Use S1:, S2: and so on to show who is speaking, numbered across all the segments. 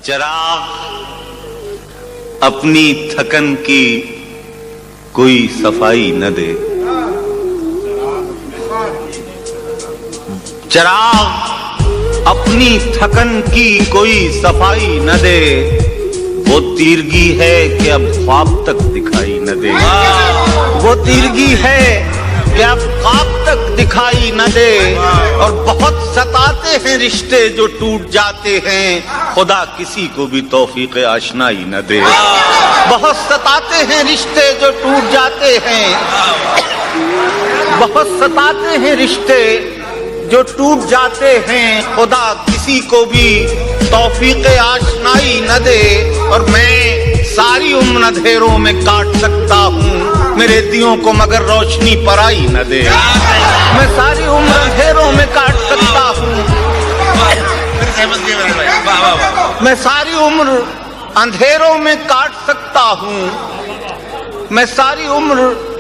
S1: چراغ اپنی تھکن کی کوئی صفائی نہ دے، چراغ اپنی تھکن کی کوئی صفائی نہ دے، وہ تیرگی ہے کہ اب خواب تک دکھائی نہ دے، وہ تیرگی ہے کہ اب خواب تک دکھائی نہ دے، اور بہت ستاتے ہیں رشتے جو ٹوٹ جاتے ہیں، خدا کسی کو بھی توفیق آشنائی نہ دے، بہت ستاتے ہیں رشتے جو ٹوٹ جاتے ہیں، بہت ستاتے ہیں رشتے جو ٹوٹ جاتے ہیں، خدا کسی کو بھی توفیق آشنائی نہ دے، اور میں ساری عمر اندھیروں میں کاٹ سکتا ہوں، میرے دیوں کو مگر روشنی پرائی نہ دے، میں ساری عمر اندھیروں میں کاٹ سکتا ہوں، میں ساری عمر اندھیروں میں کاٹ سکتا ہوں، میں ساری عمر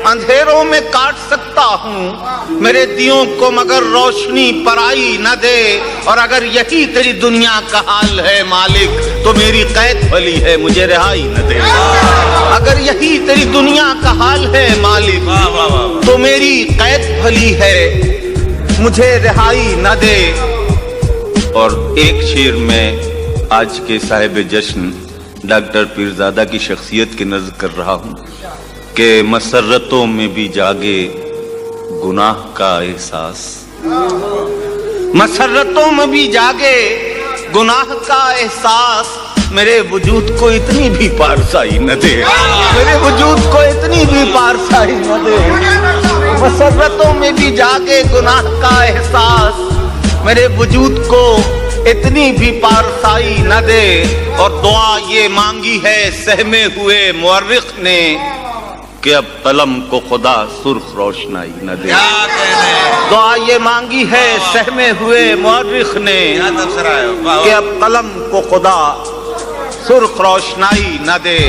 S1: اندھیروں میں کاٹ سکتا ہوں، میرے دیوں کو مگر روشنی پرائی نہ دے، اور اگر یہی تیری دنیا کا حال ہے مالک تو میری قید بھلی ہے مجھے رہائی نہ دے، اگر یہی تیری دنیا کا حال ہے مالک تو میری قید بھلی ہے مجھے رہائی نہ دے۔ اور ایک شعر میں آج کے صاحب جشن ڈاکٹر پیرزادہ کی شخصیت کی نظر کر رہا ہوں کہ مسرتوں میں بھی جاگے گناہ کا احساس، مسرتوں میں بھی جاگے گناہ کا احساس، میرے وجود کو اتنی بھی پارسائی نہ دے، میرے وجود کو اتنی بھی پارسائی نہ دے، مسرتوں میں بھی جاگے گناہ کا احساس، میرے وجود کو اتنی بھی پارسائی نہ دے، اور دعا یہ مانگی ہے سہمے ہوئے مورخ نے کہ اب قلم کو خدا سرخ روشنائی نہ دے، دعا یہ مانگی ہے سہمے ہوئے مورخ نے کہ اب قلم کو خدا سرخ روشنائی نہ دے۔